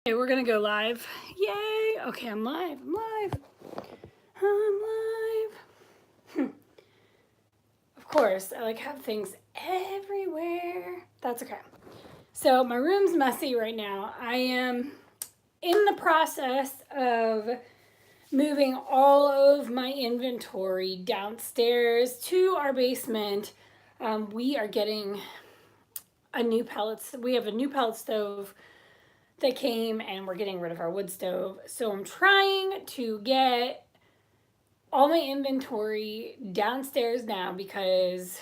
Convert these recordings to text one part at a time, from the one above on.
Okay, we're gonna go live. Yay! Okay, I'm live. I'm live. Of course, I have things everywhere. That's okay. So my room's messy right now. I am in the process of moving all of my inventory downstairs to our basement. We are getting a new pellets. We have a new pellet stove that came, and we're getting rid of our wood stove. So I'm trying to get all my inventory downstairs now because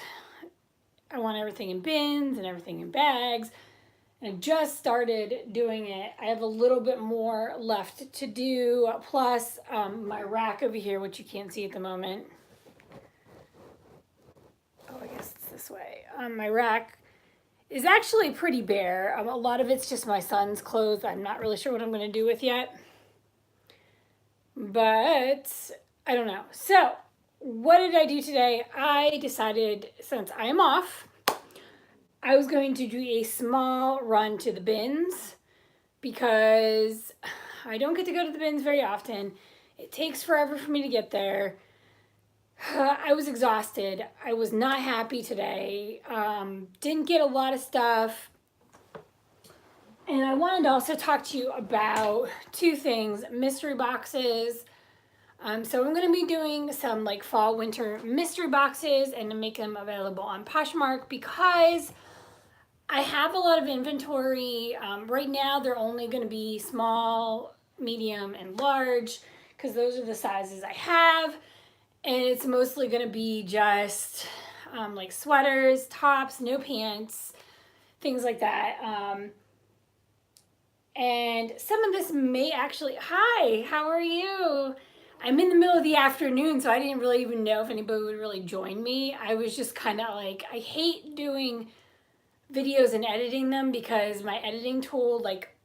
I want everything in bins and everything in bags. And I just started doing it. I have a little bit more left to do, plus my rack over here, which you can't see at the moment. Oh, I guess it's this way. My rack is actually pretty bare. A lot of it's just my son's clothes. I'm not really sure what I'm going to do with yet. But I don't know. So what did I do today? I decided, since I am off, I was going to do a small run to the bins because I don't get to go to the bins very often. It takes forever for me to get there. I was exhausted. I was not happy today. Didn't get a lot of stuff. And I wanted to also talk to you about two things: mystery boxes. So I'm going to be doing some fall winter mystery boxes and to make them available on Poshmark because I have a lot of inventory. Right now they're only going to be small, medium, and large because those are the sizes I have. And it's mostly going to be just sweaters, tops, no pants, things like that. And some of this may actually, hi, how are you? I'm in the middle of the afternoon, so I didn't really even know if anybody would really join me. I was just kind of I hate doing videos and editing them because my editing tool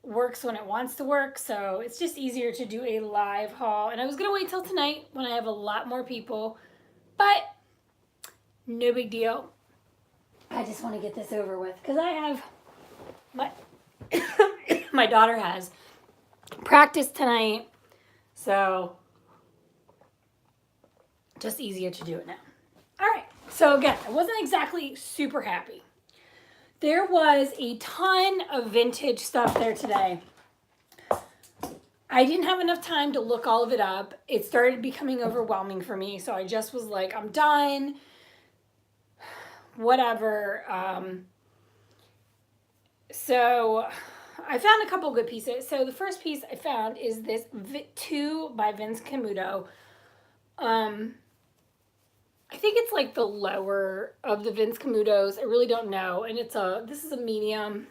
works when it wants to work. So it's just easier to do a live haul. And I was going to wait till tonight when I have a lot more people, but no big deal. I just want to get this over with because I have my daughter has practice tonight. So just easier to do it now. All right. So again, I wasn't exactly super happy. There was a ton of vintage stuff there today. I didn't have enough time to look all of it up. It started becoming overwhelming for me. So I just was like, I'm done. Whatever. So I found a couple good pieces. So the first piece I found is this 2 by Vince Camuto. I think it's the lower of the Vince Camutos. I really don't know. And this is a medium.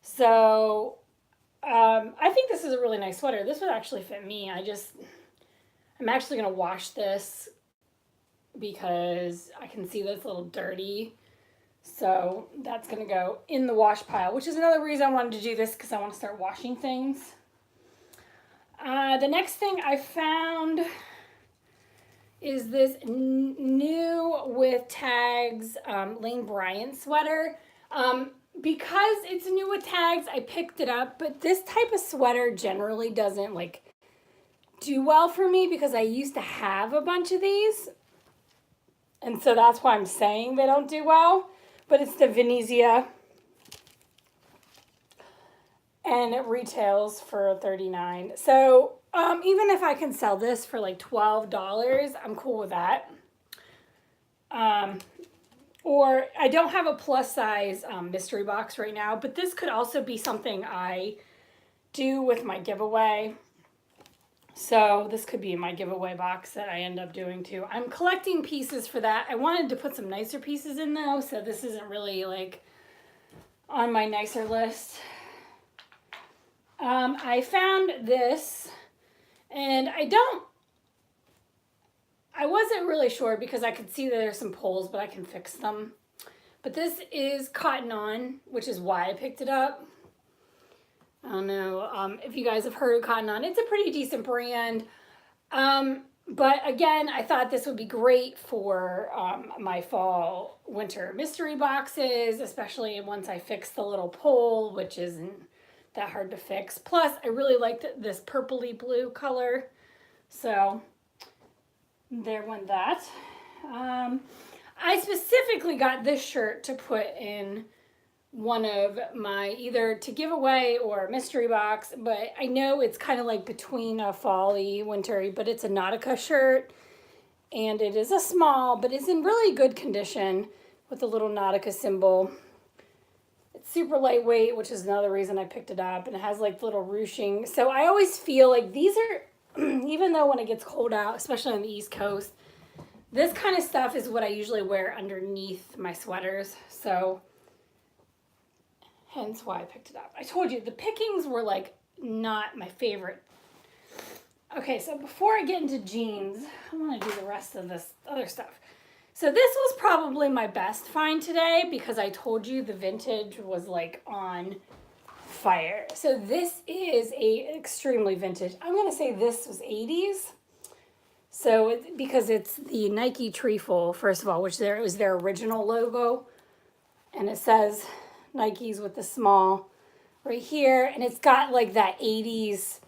So I think this is a really nice sweater. This would actually fit me. I'm actually going to wash this because I can see that it's a little dirty. So that's going to go in the wash pile, which is another reason I wanted to do this because I want to start washing things. The next thing I found is this new with tags Lane Bryant sweater. Because it's new with tags, I picked it up, but this type of sweater generally doesn't do well for me because I used to have a bunch of these. And so that's why I'm saying they don't do well. But it's the Venezia. And it retails for $39. So even if I can sell this for $12, I'm cool with that. Or I don't have a plus size mystery box right now, but this could also be something I do with my giveaway. So this could be my giveaway box that I end up doing too. I'm collecting pieces for that. I wanted to put some nicer pieces in though, so this isn't really on my nicer list. I found this, and I wasn't really sure because I could see that there's some poles, but I can fix them. But this is Cotton On, which is why I picked it up. I don't know if you guys have heard of Cotton On. It's a pretty decent brand. But again, I thought this would be great for my fall winter mystery boxes, especially once I fix the little pole, which isn't that hard to fix. Plus, I really liked this purpley blue color. So there went that. I specifically got this shirt to put in one of my either to give away or mystery box, but I know it's kind of like between a fall-y, wintry, but it's a Nautica shirt, and it is a small, but it's in really good condition with a little Nautica symbol. It's super lightweight, which is another reason I picked it up, and it has like little ruching. So I always feel like these are, even though when it gets cold out, especially on the East Coast, this kind of stuff is what I usually wear underneath my sweaters. So hence why I picked it up. I told you the pickings were like not my favorite. Okay, so before I get into jeans, I want to do the rest of this other stuff. So this was probably my best find today because I told you the vintage was like on fire. So this is a extremely vintage. I'm going to say this was 80s. So because it's the Nike trefoil, first of all, which it was their original logo. And it says Nikes with the small right here. And it's got like that 80s,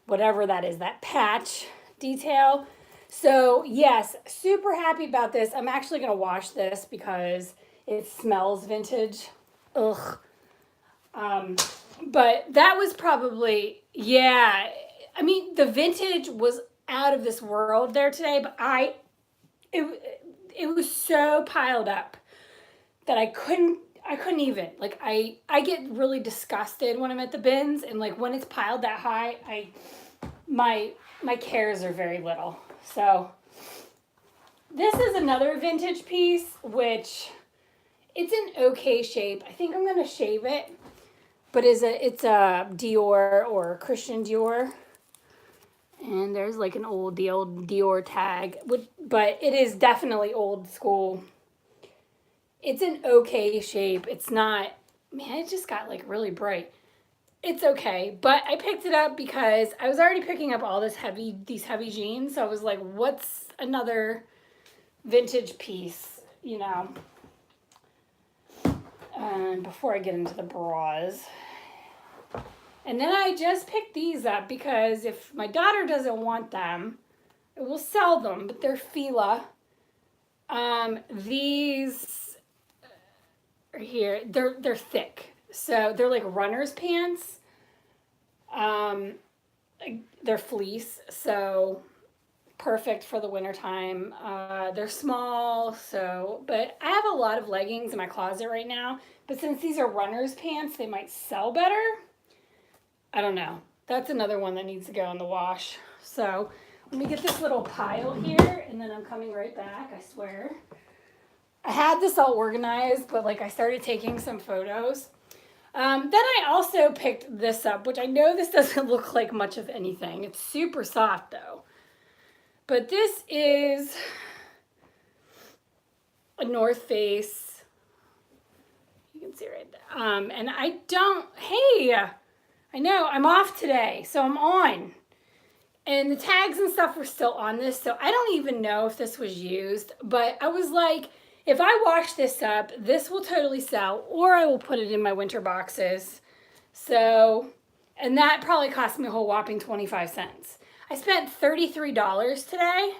whatever that is, that patch detail. So yes, super happy about this. I'm actually going to wash this because it smells vintage. Ugh. But that was probably, yeah. I mean, the vintage was out of this world there today, but it was so piled up that I couldn't even, like, I get really disgusted when I'm at the bins, and like when it's piled that high, my cares are very little. So this is another vintage piece, which it's in okay shape. I think I'm gonna shave it, but it's a Dior or Christian Dior. And there's like an old Dior tag, but it is definitely old school. It's in okay shape. It's not, man, it just got like really bright. It's okay, but I picked it up because I was already picking up all these heavy jeans. So I was like, what's another vintage piece, you know? And before I get into the bras. And then I just picked these up because if my daughter doesn't want them, it will sell them, but they're Fila. These are here, they're thick. So they're like runner's pants. They're fleece, so perfect for the wintertime. They're small, but I have a lot of leggings in my closet right now. But since these are runner's pants, they might sell better. I don't know. That's another one that needs to go in the wash. So let me get this little pile here, and then I'm coming right back, I swear. I had this all organized, but like I started taking some photos. Then I also picked this up, which I know this doesn't look like much of anything. It's super soft though. But this is a North Face. You can see right there. And hey, I know I'm off today, so I'm on. And the tags and stuff were still on this, so I don't even know if this was used. But I was like, if I wash this up, this will totally sell, or I will put it in my winter boxes. So, and that probably cost me a whole whopping 25 cents. I spent $33 today.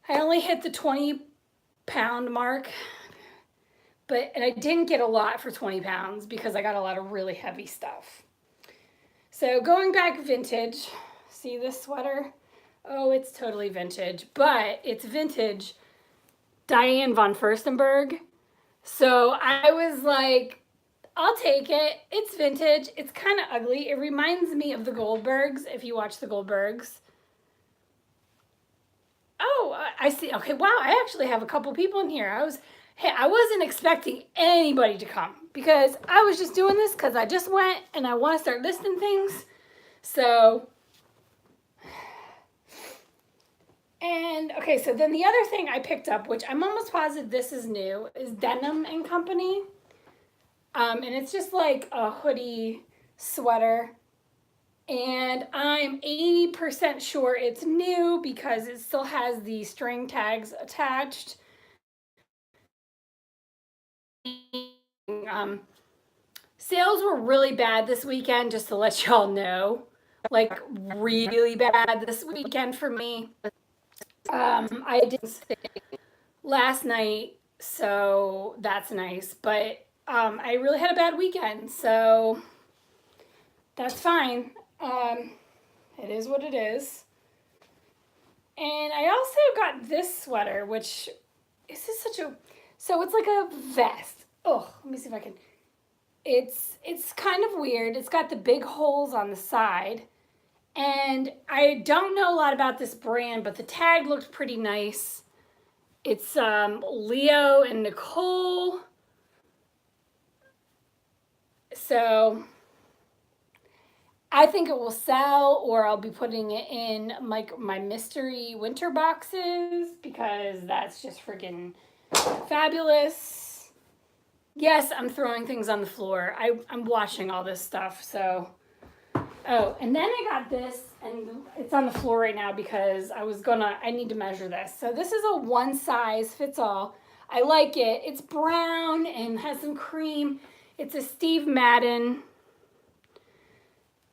I only hit the 20-pound mark, and I didn't get a lot for 20 pounds because I got a lot of really heavy stuff. So going back vintage, see this sweater? Oh, it's totally vintage, but it's vintage Diane von Furstenberg. So I was like, I'll take it. It's vintage. It's kind of ugly. It reminds me of the Goldbergs, if you watch the Goldbergs. Oh, I see. Okay, wow, I actually have a couple people in here. I wasn't expecting anybody to come because I was just doing this because I just went and I want to start listing things. So, and okay, so then the other thing I picked up, which I'm almost positive this is new, is Denim & Company. And it's just like a hoodie sweater. And I'm 80% sure it's new because it still has the string tags attached. Sales were really bad this weekend, just to let y'all know. Like, really bad this weekend for me. I did last night, so that's nice. But I really had a bad weekend, so that's fine. It is what it is. And I also got this sweater, which is just such a, so it's like a vest. Oh, let me see if I can. It's kind of weird. It's got the big holes on the side. And I don't know a lot about this brand, but the tag looked pretty nice. It's Leo and Nicole. So I think it will sell, or I'll be putting it in my mystery winter boxes because that's just freaking fabulous. Yes, I'm throwing things on the floor. I'm washing all this stuff, so. Oh, and then I got this, and it's on the floor right now because I need to measure this. So this is a one size fits all. I like it. It's brown and has some cream. It's a Steve Madden.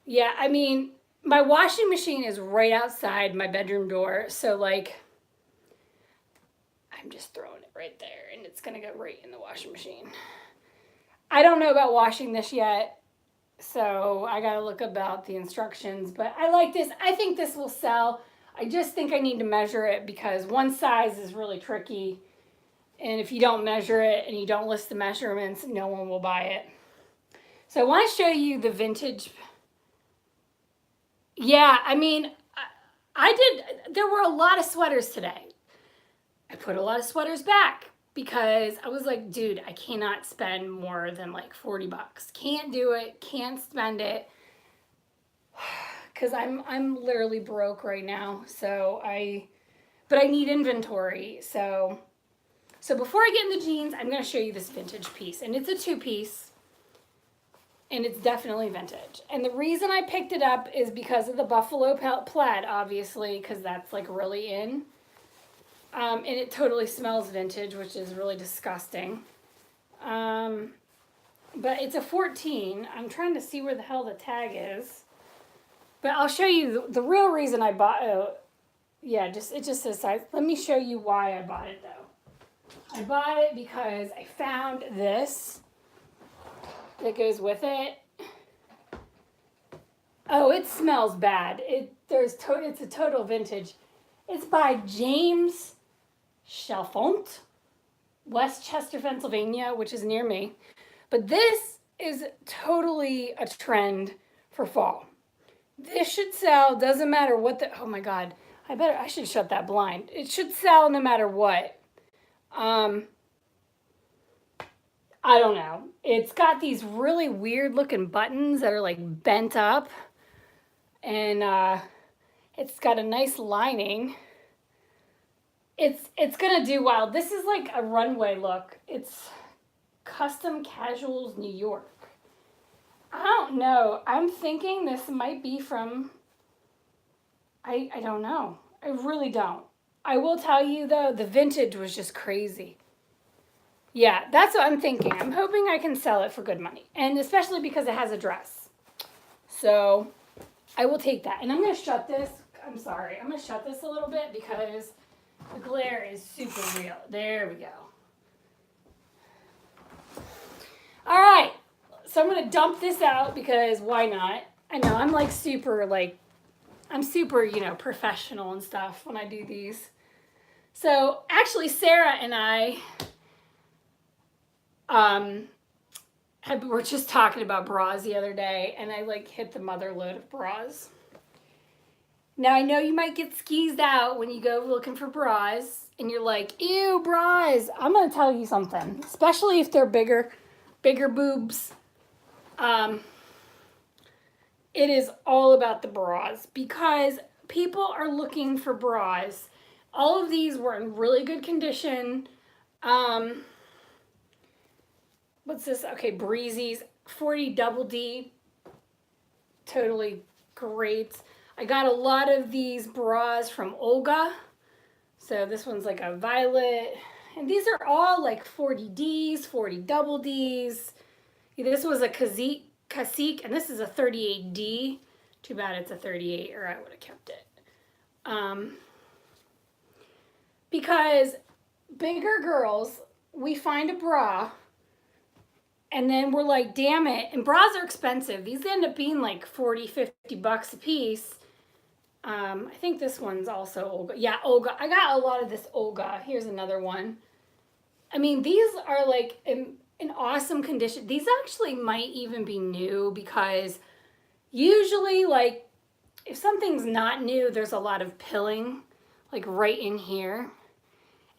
Yeah, I mean, my washing machine is right outside my bedroom door. So, like, I'm just throwing it right there, and it's going to go right in the washing machine. I don't know about washing this yet, so I got to look about the instructions. But I like this. I think this will sell. I just think I need to measure it because one size is really tricky. And if you don't measure it and you don't list the measurements, no one will buy it. So I want to show you the vintage. Yeah, I mean, there were a lot of sweaters today. I put a lot of sweaters back because I was like, dude, I cannot spend more than like 40 bucks. Can't do it, can't spend it. Because I'm literally broke right now. But I need inventory. So before I get in the jeans, I'm going to show you this vintage piece. And it's a 2-piece. And it's definitely vintage. And the reason I picked it up is because of the buffalo plaid, obviously, because that's like really in. And it totally smells vintage, which is really disgusting. But it's a 14. I'm trying to see where the hell the tag is. But I'll show you the real reason I bought it. Yeah, it just says size. Let me show you why I bought it, though. I bought it because I found this that goes with it. Oh, it smells bad. It's a total vintage. It's by James Chalfont, Westchester, Pennsylvania, which is near me. But this is totally a trend for fall. This should sell, doesn't matter what oh my God, I should shut that blind. It should sell no matter what. I don't know. It's got these really weird looking buttons that are like bent up. And it's got a nice lining. It's gonna do well. This is like a runway look. It's Custom Casuals New York. I don't know. I'm thinking this might be from, I don't know. I really don't. I will tell you though, the vintage was just crazy. Yeah, that's what I'm thinking. I'm hoping I can sell it for good money. And especially because it has a dress. So I will take that. And I'm going to shut this. I'm sorry. I'm going to shut this a little bit because the glare is super real. There we go. All right. So I'm going to dump this out because why not? I know I'm like super, professional and stuff when I do these. So actually Sarah and I we're just talking about bras the other day, and I like hit the mother load of bras. Now I know you might get skeezed out when you go looking for bras, and you're like, ew, bras. I'm gonna tell you something, especially if they're bigger boobs. It is all about the bras because people are looking for bras. All of these were in really good condition. What's this? Okay, Breezy's 40 Double D. Totally great. I got a lot of these bras from Olga. So this one's like a violet. And these are all like 40 Ds, 40 Double Ds. This was a Cacique, and this is a 38D. Too bad it's a 38, or I would have kept it. Because bigger girls, we find a bra, and then we're like, damn it. And bras are expensive. These end up being like 40, 50 bucks a piece. I think this one's also Olga. Yeah, Olga. I got a lot of this Olga. Here's another one. I mean, these are like in awesome condition. These actually might even be new, because usually, like, if something's not new, there's a lot of pilling, like right in here.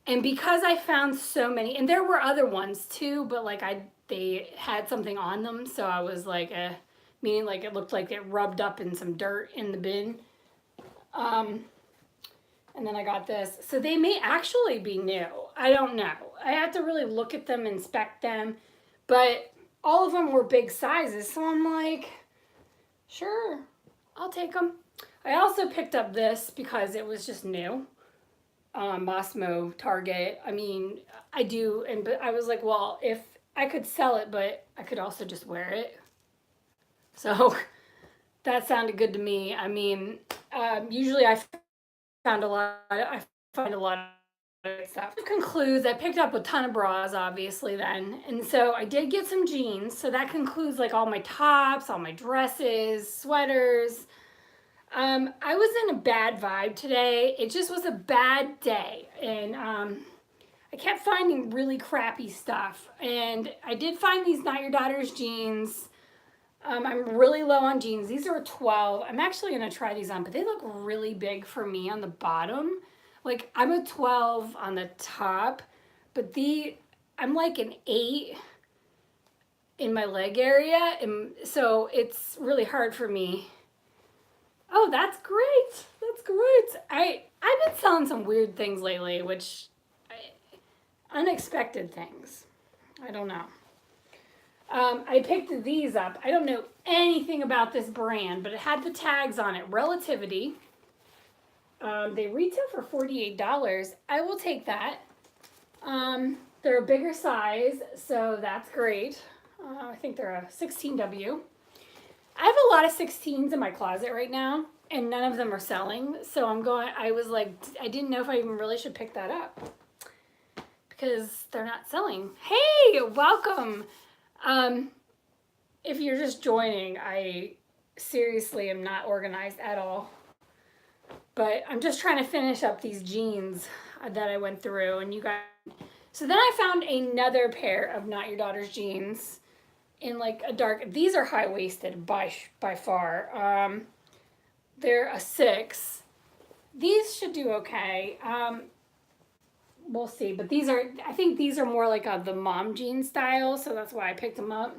And because I found so many, and there were other ones too, but like they had something on them, so I was like, meaning like it looked like it rubbed up in some dirt in the bin. And then I got this. So they may actually be new. I don't know. I have to really look at them, inspect them. But all of them were big sizes. So I'm like, sure, I'll take them. I also picked up this because it was just new. Mossmo, Target. I mean, but I was like, well, if I could sell it, but I could also just wear it. So that sounded good to me. I mean, usually I find a lot of stuff. To conclude, I picked up a ton of bras, obviously, then. And so I did get some jeans. So that concludes like all my tops, all my dresses, sweaters. I was in a bad vibe today. It just was a bad day. And I kept finding really crappy stuff. And I did find these Not Your Daughter's jeans. I'm really low on jeans. These are a 12. I'm actually going to try these on, but they look really big for me on the bottom. Like, I'm a 12 on the top, but I'm like an 8 in my leg area. And so it's really hard for me. Oh, that's great. That's great. I've been selling some weird things lately, unexpected things. I don't know. I picked these up. I don't know anything about this brand, but it had the tags on it. Relativity. They retail for $48. I will take that. They're a bigger size, so that's great. I think they're a 16W. I have a lot of 16s in my closet right now, and none of them are selling. So I was like, I didn't know if I even really should pick that up, because they're not selling. Hey, welcome. If you're just joining, I seriously am not organized at all. But I'm just trying to finish up these jeans that I went through, and you guys. So then I found another pair of Not Your Daughter's jeans in like a dark. These are high waisted by far. They're a 6. These should do okay. We'll see, but I think these are more like the mom jean style, so that's why I picked them up.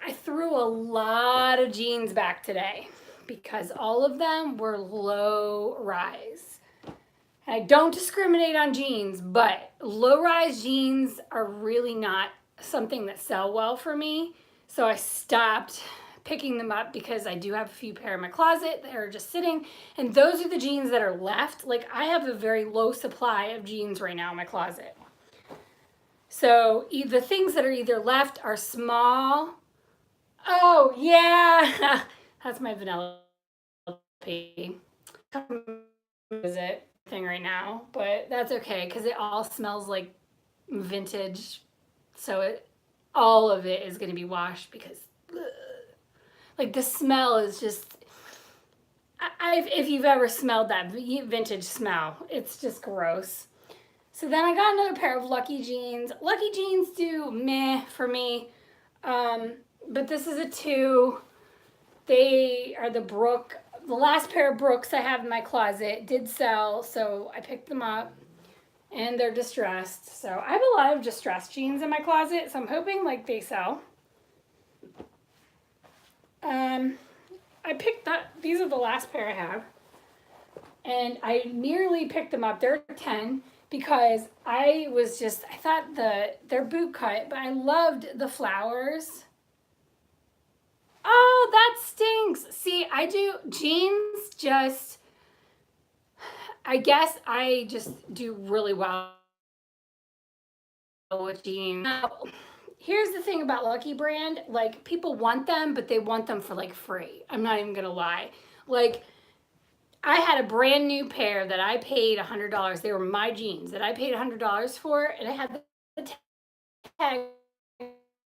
I threw a lot of jeans back today because all of them were low rise. And I don't discriminate on jeans, but low rise jeans are really not something that sell well for me. So I stopped picking them up because I do have a few pair in my closet that are just sitting, and those are the jeans that are left. Like, I have a very low supply of jeans right now in my closet. So the things that are either left are small. Oh yeah, that's my vanilla pee. Is it thing right now, but that's okay because it all smells like vintage. So all of it is going to be washed because like the smell is just, if you've ever smelled that vintage smell, it's just gross. So then I got another pair of Lucky Jeans. Lucky Jeans do meh for me, but this is a 2. They are the last pair of Brooks I have in my closet did sell, so I picked them up, and they're distressed. So I have a lot of distressed jeans in my closet, so I'm hoping like they sell. I picked up, these are the last pair I have, and I nearly picked them up. They're 10 because I thought they're boot cut, but I loved the flowers. Oh, that stinks. See, I do jeans I guess I just do really well with jeans. Now, here's the thing about Lucky Brand, like people want them, but they want them for like free. I'm not even gonna lie. Like I had a brand new pair that I paid $100. They were my jeans that I paid $100 for, and I had the tag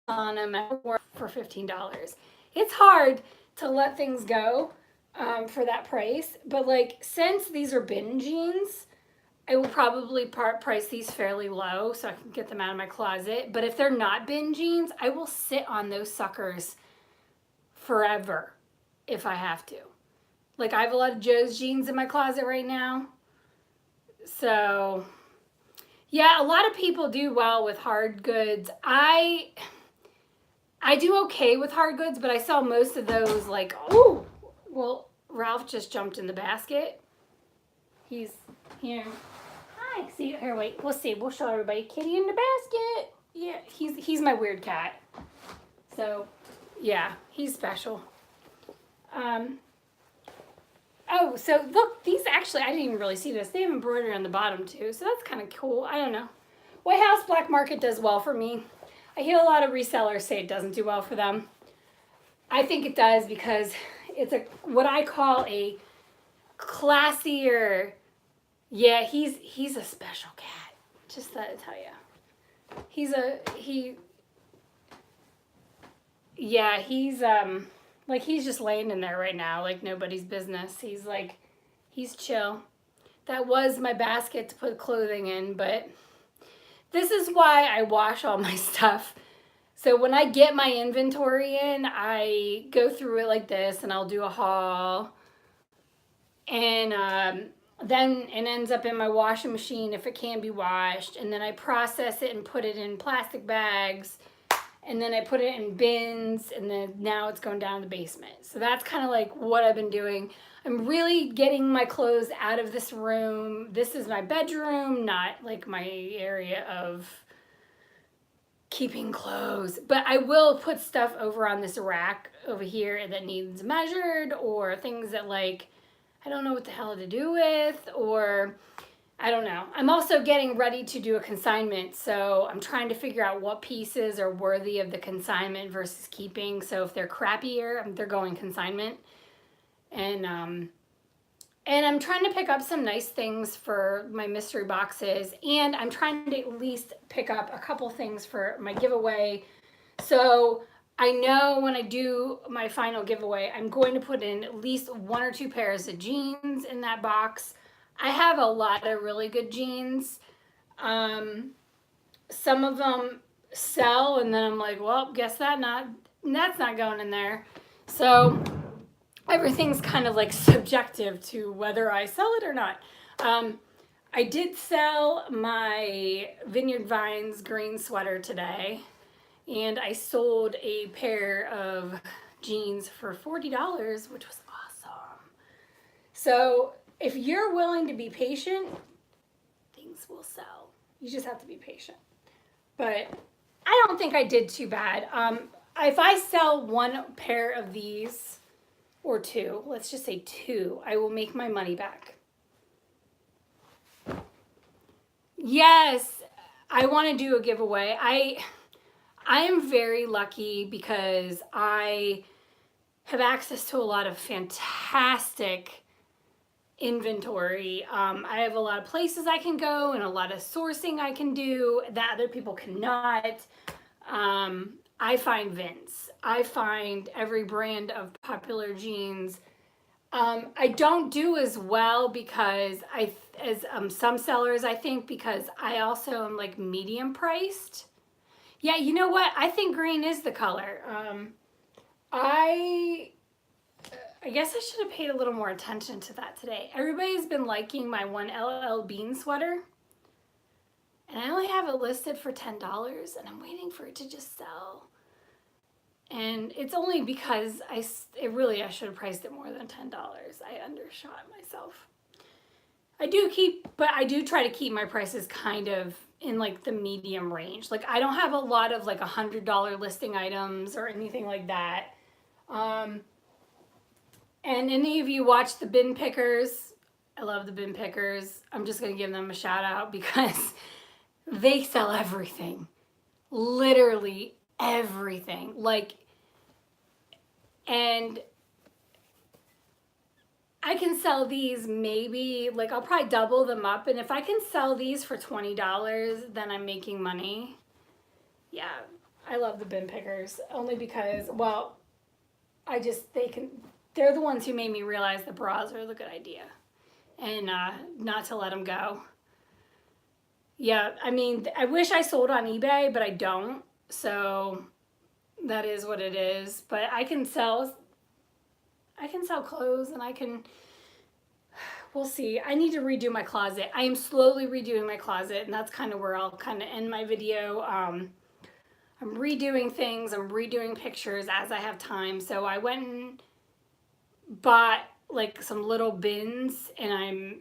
on them for $15. It's hard to let things go for that price, but like since these are bin jeans, I will probably price these fairly low so I can get them out of my closet. But if they're not bin jeans, I will sit on those suckers forever if I have to. Like I have a lot of Joe's jeans in my closet right now. So yeah, a lot of people do well with hard goods. I do okay with hard goods, but I saw most of those like, oh, well, Ralph just jumped in the basket. He's here. Hi, see here. Wait, we'll see. We'll show everybody. Kitty in the basket. Yeah, he's my weird cat. So, yeah, he's special. Oh, so look, these actually, I didn't even really see this. They have embroidery on the bottom too, so that's kind of cool. I don't know. White House Black Market does well for me. I hear a lot of resellers say it doesn't do well for them. I think it does because it's a what I call a classier. Yeah, he's a special cat. Just thought I'd tell you. He's like he's just laying in there right now like nobody's business. He's chill. That was my basket to put clothing in, but this is why I wash all my stuff. So when I get my inventory in, I go through it like this and I'll do a haul. And then it ends up in my washing machine if it can be washed. And then I process it and put it in plastic bags. And then I put it in bins, and then now it's going down in the basement. So that's kind of like what I've been doing. I'm really getting my clothes out of this room. This is my bedroom, not like my area of keeping clothes. But I will put stuff over on this rack over here that needs measured, or things that like I don't know what the hell to do with, or I don't know. I'm also getting ready to do a consignment, so I'm trying to figure out what pieces are worthy of the consignment versus keeping. So if they're crappier, they're going consignment. And I'm trying to pick up some nice things for my mystery boxes, and I'm trying to at least pick up a couple things for my giveaway. So I know when I do my final giveaway, I'm going to put in at least 1 or 2 pairs of jeans in that box. I have a lot of really good jeans. Some of them sell, and then I'm like, well, guess that's not going in there. So everything's kind of like subjective to whether I sell it or not. I did sell my Vineyard Vines green sweater today, and I sold a pair of jeans for $40, which was awesome. So if you're willing to be patient, things will sell. You just have to be patient. But I don't think I did too bad. If I sell 1 pair of these, or 2, let's just say 2, I will make my money back. Yes, I want to do a giveaway. I am very lucky because I have access to a lot of fantastic inventory. I have a lot of places I can go and a lot of sourcing I can do that other people cannot. I find Vince. I find every brand of popular jeans. I don't do as well because as some sellers, I think, because I also am like medium priced. Yeah, you know what? I think green is the color. I guess I should have paid a little more attention to that today. Everybody's been liking my 1 LL Bean sweater. And I only have it listed for $10, and I'm waiting for it to just sell. And it's only because I should have priced it more than $10. I undershot myself. I do try to keep my prices kind of in like the medium range. Like I don't have a lot of like $100 listing items or anything like that. And any of you watch the Bin Pickers? I love the Bin Pickers. I'm just going to give them a shout out because they sell everything. Literally everything. Like, and I can sell these maybe, like I'll probably double them up. And if I can sell these for $20, then I'm making money. Yeah, I love the bin pickers only because, well, they're the ones who made me realize that bras are the good idea and not to let them go. Yeah, I mean, I wish I sold on eBay, but I don't. So that is what it is. But I can sell clothes and we'll see. I need to redo my closet. I am slowly redoing my closet, and that's kind of where I'll kind of end my video. I'm redoing things. I'm redoing pictures as I have time. So I went and bought like some little bins, and I'm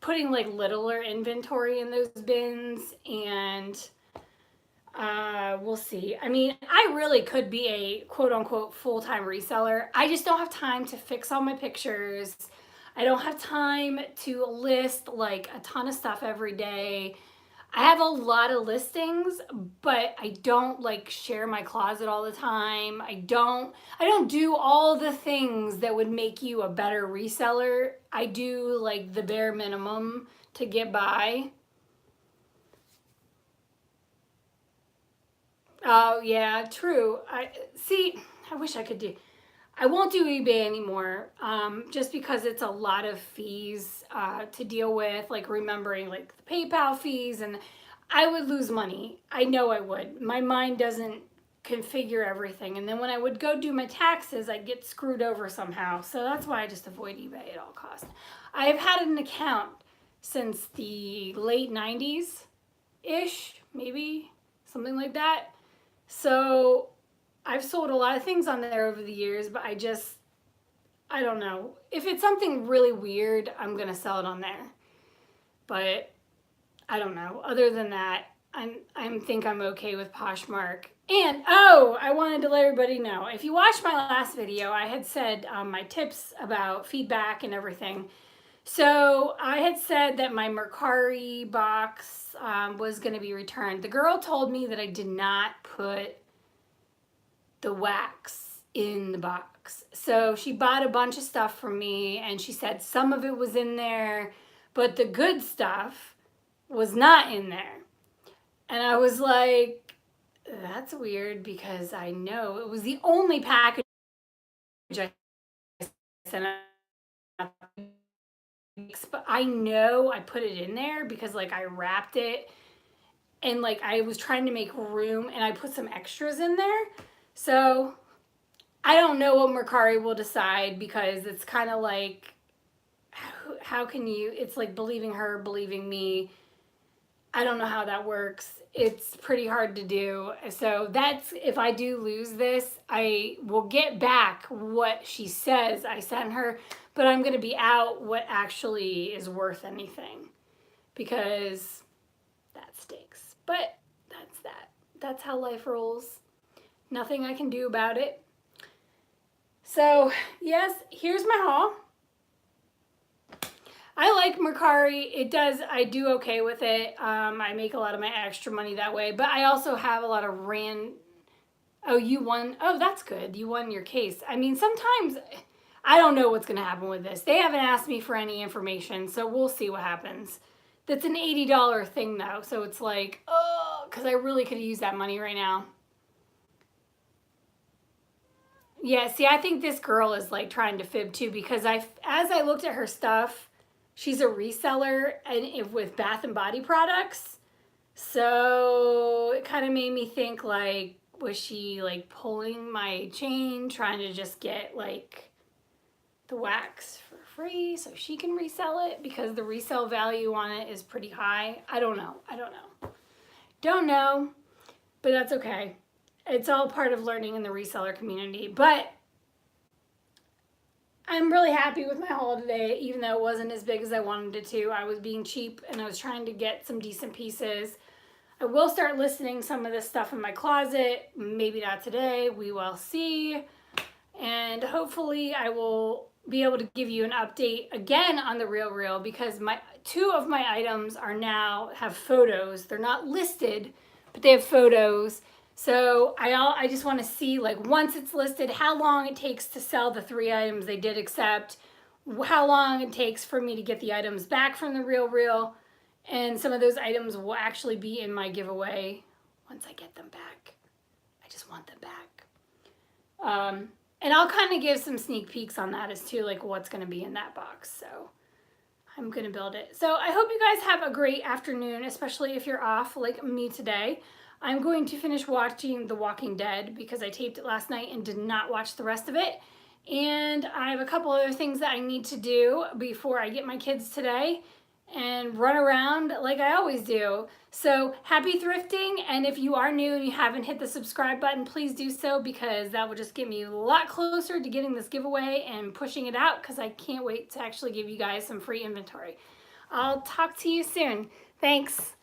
putting like littler inventory in those bins, and we'll see. I mean, I really could be a quote unquote full-time reseller. I just don't have time to fix all my pictures. I don't have time to list like a ton of stuff every day. I have a lot of listings, but I don't like share my closet all the time. I don't do all the things that would make you a better reseller. I do like the bare minimum to get by. Oh yeah, true. I wish I could do. I won't do eBay anymore, just because it's a lot of fees to deal with, like remembering like the PayPal fees, and I would lose money. I know I would. My mind doesn't configure everything, and then when I would go do my taxes, I'd get screwed over somehow. So that's why I just avoid eBay at all costs. I've had an account since the late 90s-ish, maybe, something like that. So I've sold a lot of things on there over the years, but I don't know. If it's something really weird, I'm going to sell it on there. But I don't know. Other than that, I think I'm okay with Poshmark. And, I wanted to let everybody know. If you watched my last video, I had said my tips about feedback and everything. So I had said that my Mercari box was going to be returned. The girl told me that I did not put the wax in the box. So she bought a bunch of stuff from me, and she said some of it was in there, but the good stuff was not in there. And I was like, that's weird, because I know it was the only package I sent out. But I know I put it in there because like I wrapped it, and like I was trying to make room, and I put some extras in there. So I don't know what Mercari will decide, because it's kind of like, how can you, it's like believing her, believing me. I don't know how that works. It's pretty hard to do. So that's, if I do lose this, I will get back what she says I sent her, but I'm going to be out what actually is worth anything, because that stinks. But that's that. That's how life rolls. Nothing I can do about it. So yes, here's my haul. I like Mercari. I do okay with it. I make a lot of my extra money that way, but I also have a lot of oh, you won. Oh, that's good. You won your case. I mean, sometimes I don't know what's going to happen with this. They haven't asked me for any information, so we'll see what happens. That's an $80 thing though. So it's like, oh, because I really could use that money right now. Yeah, see, I think this girl is like trying to fib too, because as I looked at her stuff, she's a reseller and with Bath and Body products. So it kind of made me think like, was she like pulling my chain, trying to just get like the wax for free so she can resell it, because the resale value on it is pretty high. I don't know. Don't know, but that's okay. It's all part of learning in the reseller community. But I'm really happy with my haul today, even though it wasn't as big as I wanted it to. I was being cheap, and I was trying to get some decent pieces. I will start listing some of this stuff in my closet. Maybe not today. We will see. And hopefully I will be able to give you an update again on the Real, because two of my items have photos. They're not listed, but they have photos. So I just want to see, like, once it's listed, how long it takes to sell the 3 items they did accept, how long it takes for me to get the items back from the Real, and some of those items will actually be in my giveaway once I get them back. I just want them back. And I'll kind of give some sneak peeks on that as to, like, what's going to be in that box. So I'm going to build it. So I hope you guys have a great afternoon, especially if you're off like me today. I'm going to finish watching The Walking Dead because I taped it last night and did not watch the rest of it. And I have a couple other things that I need to do before I get my kids today and run around like I always do. So happy thrifting, and if you are new and you haven't hit the subscribe button, please do so, because that will just get me a lot closer to getting this giveaway and pushing it out, because I can't wait to actually give you guys some free inventory. I'll talk to you soon. Thanks.